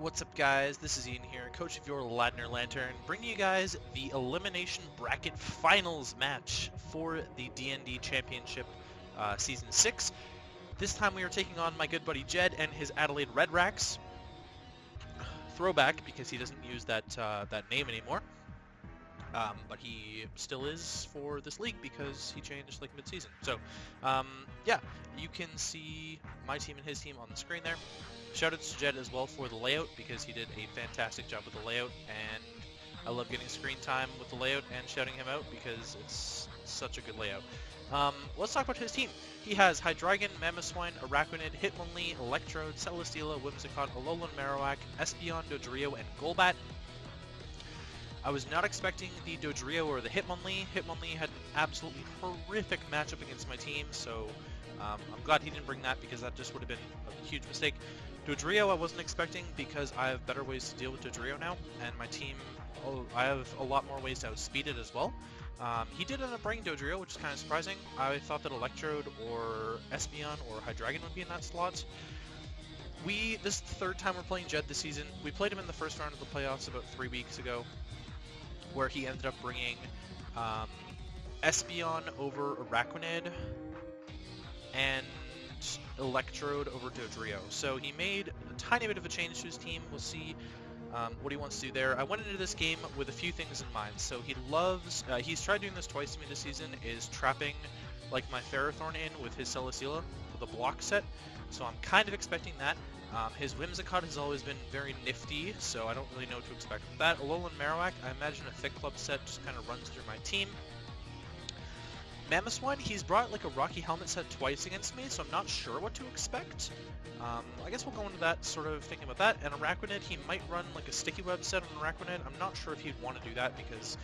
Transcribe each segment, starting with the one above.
What's up, guys? This is Ian here, coach of your Ladner Lanturn, bringing you guys the Elimination Bracket Finals match for the DnD Championship Season 6. This time we are taking on my good buddy Jed and his Adelaide Redraks. Throwback, because he doesn't use that name anymore. But he still is for this league because he changed like mid-season. So, yeah, you can see my team and his team on the screen there. Shoutouts to Jed as well for the layout because he did a fantastic job with the layout, and I love getting screen time with the layout and shouting him out because it's such a good layout. Let's talk about his team. He has Hydreigon, Mamoswine, Araquanid, Hitmonlee, Electrode, Celesteela, Whimsicott, Alolan Marowak, Espeon, Dodrio, and Golbat. I was not expecting the Dodrio or the Hitmonlee. Hitmonlee had an absolutely horrific matchup against my team, so I'm glad he didn't bring that because that just would have been a huge mistake. Dodrio I wasn't expecting because I have better ways to deal with Dodrio now, and my team, I have a lot more ways to outspeed it as well. He did end up bringing Dodrio, which is kind of surprising. I thought that Electrode or Espeon or Hydreigon would be in that slot. This is the third time we're playing Jed this season. We played him in the first round of the playoffs about 3 weeks ago, where he ended up bringing Espeon over Araquanid and Electrode over Dodrio. So he made a tiny bit of a change to his team. We'll see what he wants to do there. I went into this game with a few things in mind. So he loves, he's tried doing this twice to me this season, is trapping like my Ferrothorn in with his Celesteela for the block set. So I'm kind of expecting that. His Whimsicott has always been very nifty, so I don't really know what to expect from that. Alolan Marowak, I imagine a Thick Club set just kind of runs through my team. Mamoswine, he's brought like a Rocky Helmet set twice against me, so I'm not sure what to expect. I guess we'll go into that sort of thinking about that. And Araquanid, he might run like a Sticky Web set on Araquanid. I'm not sure if he'd want to do that because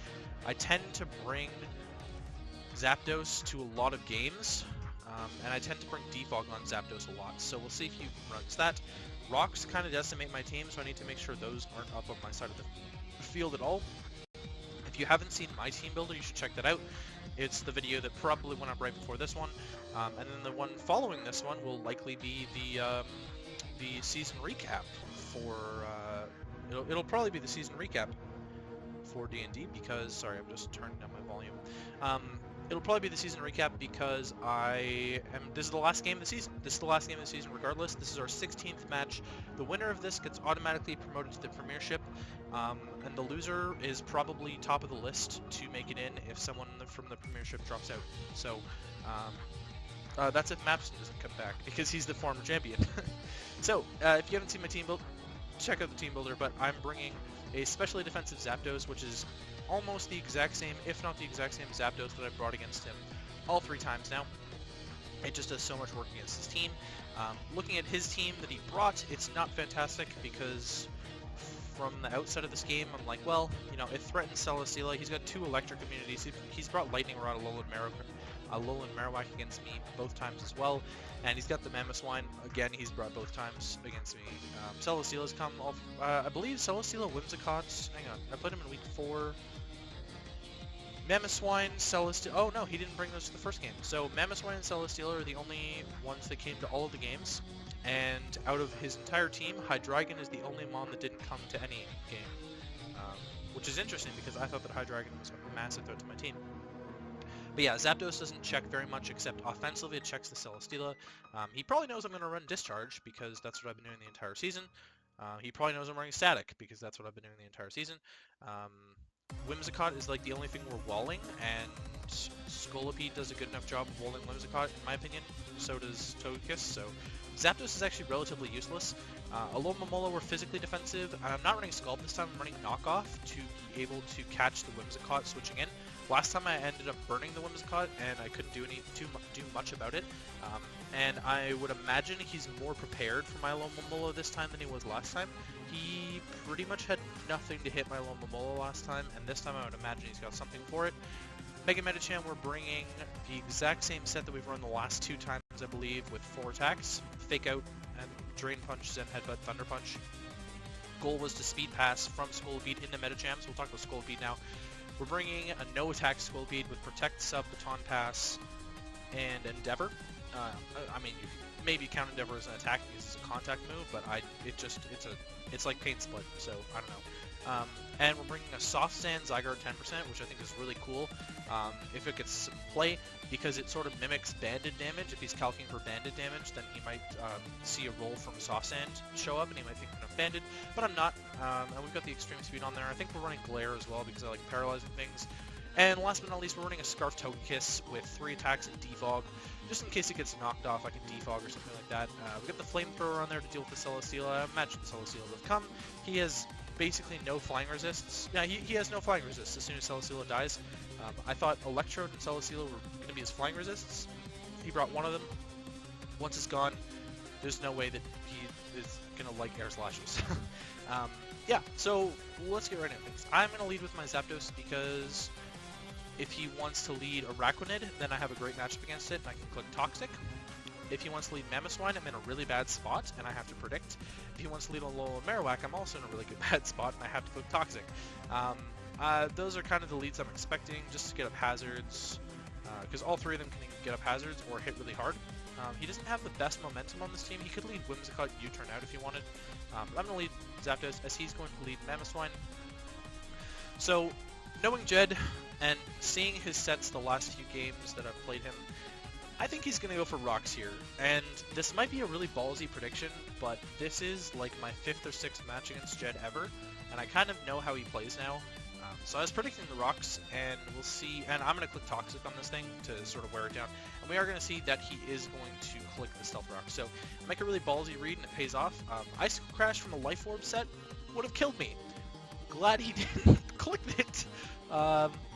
I tend to bring Zapdos to a lot of games. And I tend to bring Defog on Zapdos a lot, so we'll see if he runs that. Rocks kind of decimate my team, so I need to make sure those aren't up on my side of the field at all. If you haven't seen my team builder, you should check that out. It's the video that probably went up right before this one, and then the one following this one will likely be the season recap for. It'll probably be the season recap for DnD because sorry, I'm just turning down my volume. It'll probably be the season recap because this is the last game of the season. This is the last game of the season regardless. This is our 16th match. The winner of this gets automatically promoted to the Premiership, and the loser is probably top of the list to make it in if someone from the Premiership drops out. So that's if Mapson doesn't come back because he's the former champion. So if you haven't seen my team build, check out the team builder, but I'm bringing a specially defensive Zapdos, which is almost the exact same, if not the exact same Zapdos that I've brought against him all 3 times now. It just does so much work against his team. Looking at his team that he brought, it's not fantastic because from the outset of this game, I'm like, well, you know, it threatens Celesteela. He's got 2 electric immunities. He's brought Lightning Rod, Alolan Marowak against me both times as well. And he's got the Mamoswine, again, he's brought both times against me. Celesteela's come off, I believe Celesteela, Whimsicott, hang on, I put him in week 4. Mamoswine, Celesteela, oh no, he didn't bring those to the first game. So Mamoswine and Celesteela are the only ones that came to all of the games. And out of his entire team, Hydreigon is the only mon that didn't come to any game. Which is interesting because I thought that Hydreigon was a massive threat to my team. But yeah, Zapdos doesn't check very much except offensively it checks the Celesteela. He probably knows I'm going to run Discharge because that's what I've been doing the entire season. He probably knows I'm running Static because that's what I've been doing the entire season. Whimsicott is like the only thing we're walling, and Scolipede does a good enough job of walling Whimsicott in my opinion. So does Togekiss, so Zapdos is actually relatively useless. Alomomola were physically defensive, and I'm not running Scald this time, I'm running Knockoff to be able to catch the Whimsicott switching in. Last time I ended up burning the Whimsicott, and I couldn't do much about it. And I would imagine he's more prepared for my Alomomola this time than he was last time. He pretty much had nothing to hit my Alomomola last time, and this time I would imagine he's got something for it. Mega Medicham, we're bringing the exact same set that we've run the last 2 times, I believe, with 4 attacks. Fake Out, and Drain Punch, Zen Headbutt, Thunder Punch. Goal was to speed pass from Scolipede into Medicham, so we'll talk about Scolipede now. We're bringing a no-attack Scolipede with Protect, Sub, Baton Pass, and Endeavor. I mean, maybe count Endeavor as an attack because it's a contact move, but it's like paint split, so I don't know. And we're bringing a soft sand Zygarde 10%, which I think is really cool if it gets some play, because it sort of mimics banded damage. If he's calculating for banded damage, then he might see a roll from soft sand show up, and he might think I'm banded, but I'm not. And we've got the extreme speed on there. I think we're running Glare as well because I like paralyzing things. And last but not least, we're running a Scarf Togekiss with 3 attacks and Defog. Just in case it gets knocked off, I can Defog or something like that. We've got the Flamethrower on there to deal with the Celesteela. I imagine the Celesteela will come. He has basically no flying resists. Yeah, he has no flying resists as soon as Celesteela dies. I thought Electrode and Celesteela were going to be his flying resists. He brought one of them. Once it's gone, there's no way that he is going to like Air Slashes. Yeah, so let's get right into things. I'm going to lead with my Zapdos because if he wants to lead Araquanid, then I have a great matchup against it, and I can click Toxic. If he wants to lead Mamoswine, I'm in a really bad spot, and I have to predict. If he wants to lead Alola Marowak, I'm also in a really bad spot, and I have to click Toxic. Those are kind of the leads I'm expecting, just to get up hazards, because all 3 of them can get up hazards or hit really hard. He doesn't have the best momentum on this team. He could lead Whimsicott U-Turn out if he wanted. But I'm going to lead Zapdos, as he's going to lead Mamoswine. So, knowing Jed, and seeing his sets the last few games that I've played him, I think he's going to go for Rocks here. And this might be a really ballsy prediction, but this is like my 5th or 6th match against Jed ever, and I kind of know how he plays now. So I was predicting the Rocks, and we'll see, and I'm going to click Toxic on this thing to sort of wear it down. And we are going to see that he is going to click the Stealth Rock. So I make a really ballsy read, and it pays off. Icicle Crash from the Life Orb set would have killed me. Glad he didn't click it.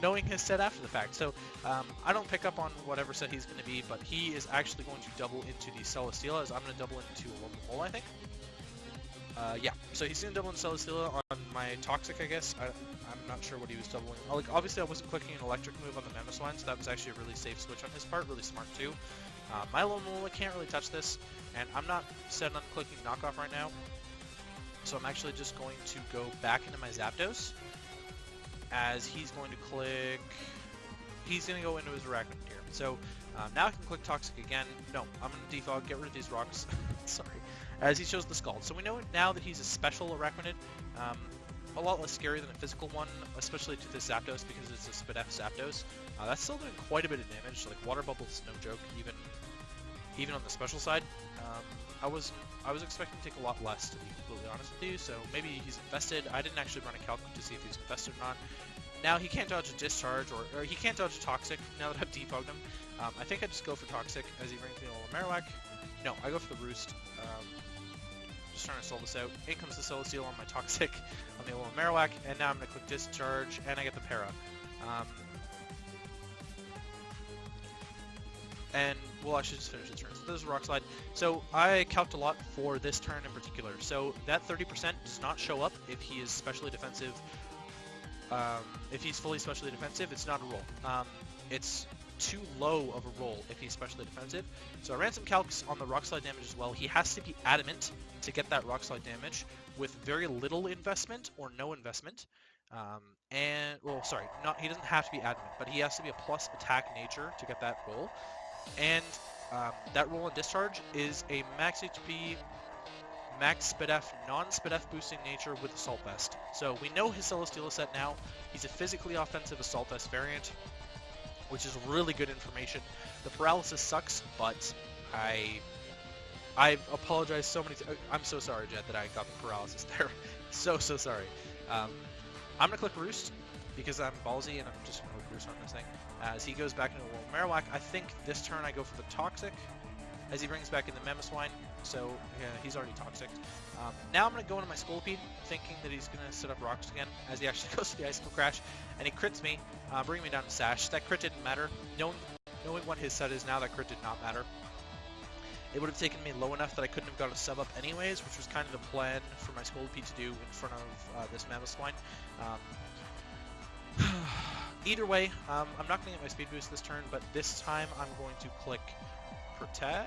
Knowing his set after the fact. So I don't pick up on whatever set he's going to be, but he is actually going to double into the Celesteela, as I'm going to double into a Alomomola, I think. Yeah, so he's going to double into Celesteela on my Toxic, I guess. I'm not sure what he was doubling. Like, obviously, I wasn't clicking an electric move on the Mamoswine, so that was actually a really safe switch on his part, really smart too. My Alomomola can't really touch this, and I'm not set on clicking Knockoff right now, so I'm actually just going to go back into my Zapdos, as he's going to click, he's going to go into his Arachnid here. So now I can click Toxic again. No, I'm going to defog, get rid of these rocks, sorry, as he shows the Scald. So we know now that he's a special Arachnid, a lot less scary than a physical one, especially to this Zapdos because it's a Spit F Zapdos. That's still doing quite a bit of damage, like Water Bubble's no joke, even on the special side. I was expecting to take a lot less, to be completely honest with you, so maybe he's infested. I didn't actually run a calc to see if he's infested or not. Now he can't dodge a Discharge, or he can't dodge a Toxic, now that I've defogged him. I think I just go for Toxic as he brings me a Marowak. No, I go for the Roost. Just trying to solve this out. In comes the Celesteela on my Toxic on the Alola Marowak, and now I'm going to click Discharge, and I get the Para. And, well, I should just finish the turn. So this is a Rock Slide. So I calced a lot for this turn in particular. So that 30% does not show up if he is specially defensive. If he's fully specially defensive, it's not a roll. It's too low of a roll if he's specially defensive. So I ran some calcs on the Rock Slide damage as well. He has to be adamant to get that Rock Slide damage with very little investment or no investment. He doesn't have to be adamant, but he has to be a plus attack nature to get that roll. And that roll and Discharge is a max HP, max Spit F, non-Spit F boosting nature with Assault Vest. So we know his Celesteela set now. He's a physically offensive Assault Vest variant, which is really good information. The paralysis sucks, but I've apologized so many times. I'm so sorry, Jed, that I got the paralysis there. so sorry. I'm going to click Roost because I'm ballsy, and I'm just going to click Roost on this thing. As he goes back into a Marowak, I think this turn I go for the Toxic, as he brings back in the Mamoswine, so yeah, he's already Toxic. Now I'm going to go into my Scolipede, thinking that he's going to set up rocks again, as he actually goes to the Icicle Crash, and he crits me, bringing me down to Sash. That crit didn't matter. Knowing what his set is now, that crit did not matter. It would have taken me low enough that I couldn't have got a sub up anyways, which was kind of the plan for my Scolipede to do in front of this Mamoswine. Either way, I'm not going to get my speed boost this turn, but this time I'm going to click Protect.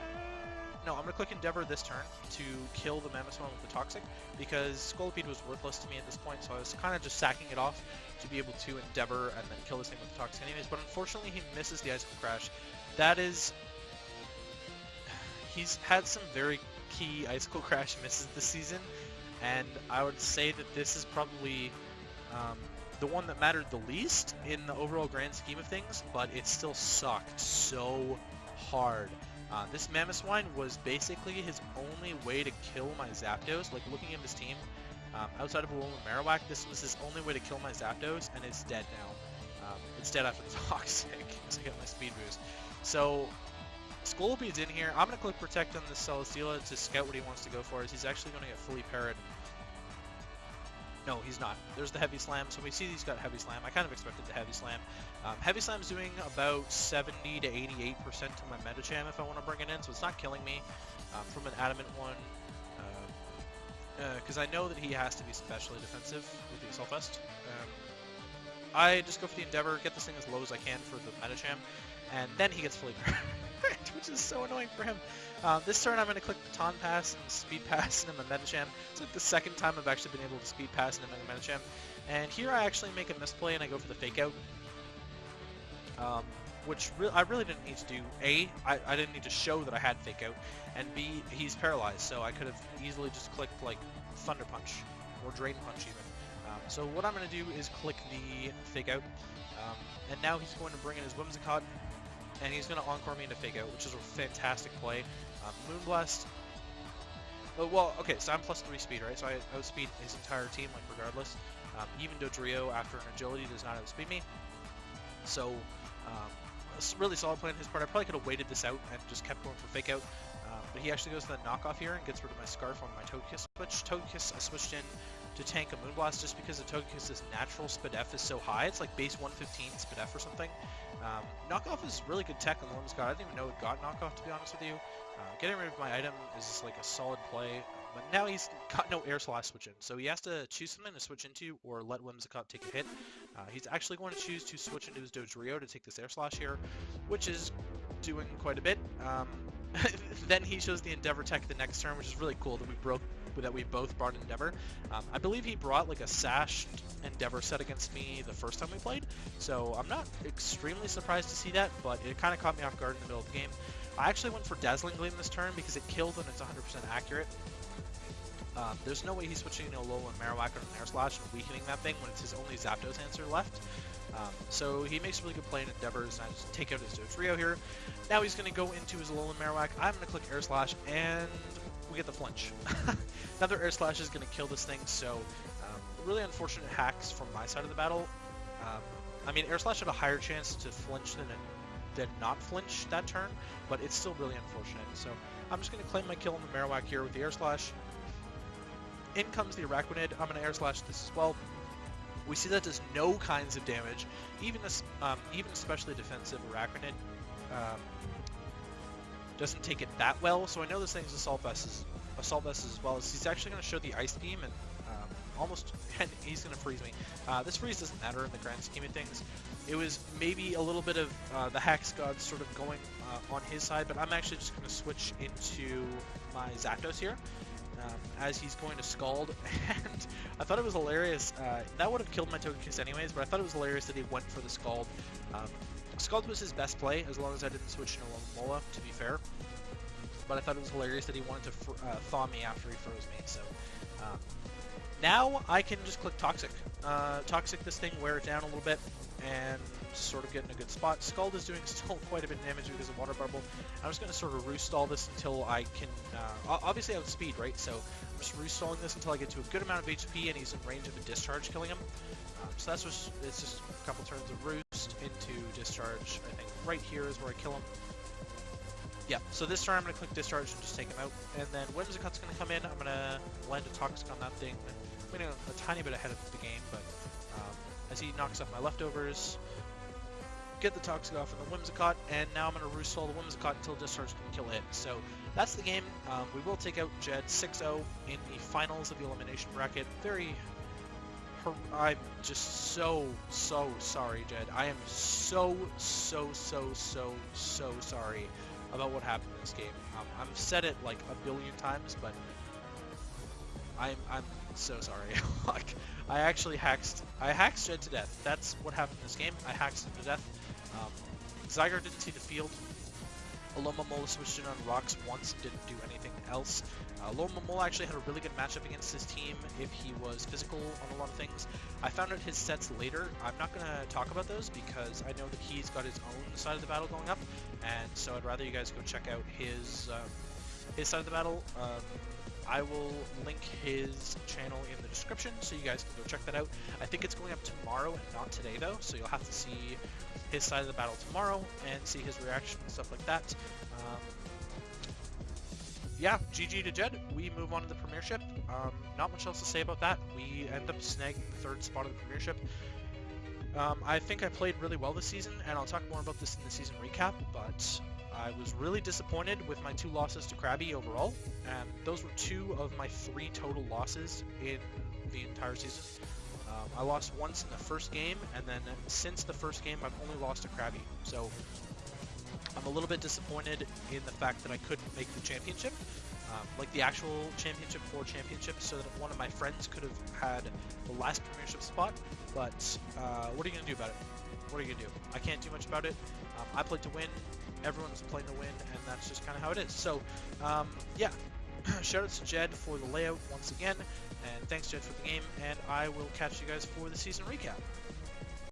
No, I'm going to click Endeavor this turn to kill the Mamoswine with the Toxic, because Scolipede was worthless to me at this point, so I was kind of just sacking it off to be able to Endeavor and then kill this thing with the Toxic anyways, but unfortunately he misses the Icicle Crash. That is... he's had some very key Icicle Crash misses this season, and I would say that this is probably the one that mattered the least in the overall grand scheme of things, but it still sucked so hard. This Mammoth Swine was basically his only way to kill my Zapdos. Like, looking at his team, outside of Alolan Marowak, this was his only way to kill my Zapdos, and it's dead now. It's dead after the Toxic, because I got my speed boost. So, Scoliped's in here. I'm going to click Protect on this Celesteela to scout what he wants to go for, as he's actually going to get fully parried. No, he's not. There's the Heavy Slam. So we see he's got Heavy Slam. I kind of expected the Heavy Slam. Heavy Slam's doing about 70 to 88% to my Metacham if I want to bring it in, so it's not killing me from an Adamant one. Because I know that he has to be especially defensive with the Assault Vest. I just go for the Endeavor, get this thing as low as I can for the Metacham, and then he gets fully parried, which is so annoying for him. This turn I'm going to click Baton Pass and Speed Pass into my Metacham. It's like the second time I've actually been able to Speed Pass into my Metacham. And here I actually make a misplay and I go for the Fake Out. Which I really didn't need to do. A, I didn't need to show that I had Fake Out. And B, he's paralyzed, so I could have easily just clicked like Thunder Punch or Drain Punch even. So what I'm going to do is click the Fake Out. And now he's going to bring in his Whimsicott. And he's going to Encore me into Fake Out, which is a fantastic play. Moonblast. Oh, well, okay, so I'm plus 3 speed, right? So I outspeed his entire team, like, regardless. Even Dodrio, after an agility, does not outspeed me. So, a really solid play on his part. I probably could have waited this out and just kept going for Fake Out. But he actually goes to the knockoff here and gets rid of my Scarf on my Togekiss switch. Togekiss, I switched in to tank a Moonblast just because the Togekiss's natural SpDef is so high. It's like base 115 SpDef or something. Knockoff is really good tech on the Whimsicott. I didn't even know it got knockoff, to be honest with you. Getting rid of my item is like a solid play. But now he's got no Air Slash switch in, so he has to choose something to switch into or let Whimsicott take a hit. He's actually going to choose to switch into his Dodrio to take this Air Slash here, which is doing quite a bit. Then he shows the Endeavor tech the next turn, which is really cool that we both brought Endeavor. I believe he brought like a Sash Endeavor set against me the first time we played, so I'm not extremely surprised to see that, but it kind of caught me off guard in the middle of the game. I actually went for Dazzling Gleam this turn because it killed and it's 100% accurate. There's no way he's switching into Alolan Marowak or an Air Slash and weakening that thing when it's his only Zapdos answer left. So he makes a really good play in Endeavors, and I just take out his Dodrio here. Now he's going to go into his Alolan Marowak. I'm going to click Air Slash, and we get the flinch. Another Air Slash is going to kill this thing, so really unfortunate hacks from my side of the battle. I mean, Air Slash had a higher chance to flinch than not flinch that turn, but it's still really unfortunate. So I'm just going to claim my kill on the Marowak here with the Air Slash. In comes the Araquanid. I'm going to Air Slash this as well. We see that does no kinds of damage. Even especially defensive Araquanid doesn't take it that well. So I know this thing's Assault Vest as well. He's actually going to show the Ice Beam and and he's going to freeze me. This freeze doesn't matter in the grand scheme of things. It was maybe a little bit of the Hex God sort of going on his side, but I'm actually just going to switch into my Zapdos here. As he's going to Scald, and I thought it was hilarious. That would have killed my Togekiss anyways, but I thought it was hilarious that he went for the Scald. Scald was his best play, as long as I didn't switch into Mola, to be fair. But I thought it was hilarious that he wanted to thaw me after he froze me, so... now I can just click Toxic. Toxic this thing, wear it down a little bit, and sort of get in a good spot. Scald is doing still quite a bit of damage because of Water Bubble. I'm just going to sort of roost all this until I can... obviously I have speed, right? So I'm just roost-stalling this until I get to a good amount of HP and he's in range of a Discharge killing him. So that's just... it's just a couple turns of roost into Discharge. I think right here is where I kill him. Yeah, so this turn I'm going to click Discharge and just take him out. And then Whimsicott's going to come in. I'm going to land a Toxic on that thing. I'm going to a tiny bit ahead of the game, but as he knocks off my leftovers, get the Toxic off of the Whimsicott, and now I'm going to roost stall the Whimsicott until Discharge can kill it. So that's the game. We will take out Jed 6-0 in the finals of the Elimination Bracket. I'm just so sorry, Jed. I am so sorry about what happened in this game. I've said it like a billion times, but I'm so sorry. Like, I actually hacked Jed to death. That's what happened in this game. I hacked him to death. Zygar didn't see the field. Aloma Mole switched in on rocks once and didn't do anything else. Aloma Mole actually had a really good matchup against his team if he was physical on a lot of things. I found out his sets later. I'm not going to talk about those because I know that he's got his own side of the battle going up, and so I'd rather you guys go check out his side of the battle. I will link his channel in the description so you guys can go check that out. I think it's going up tomorrow and not today though, so you'll have to see his side of the battle tomorrow and see his reaction and stuff like that. Yeah, GG to Jed. We move on to the Premiership. Not much else to say about that. We end up snagging the 3rd spot of the Premiership. I think I played really well this season, and I'll talk more about this in the season recap, but I was really disappointed with my 2 losses to Krabby overall, and those were 2 of my 3 total losses in the entire season. I lost once in the first game, and then since the first game I've only lost to Krabby, so I'm a little bit disappointed in the fact that I couldn't make the championship, like the actual championship for championship, so that one of my friends could have had the last Premiership spot, but what are you going to do about it? What are you going to do? I can't do much about it. I played to win, everyone's playing to win, and that's just kind of how it is. So, yeah, shoutouts to Jed for the layout once again, and thanks Jed for the game, and I will catch you guys for the season recap.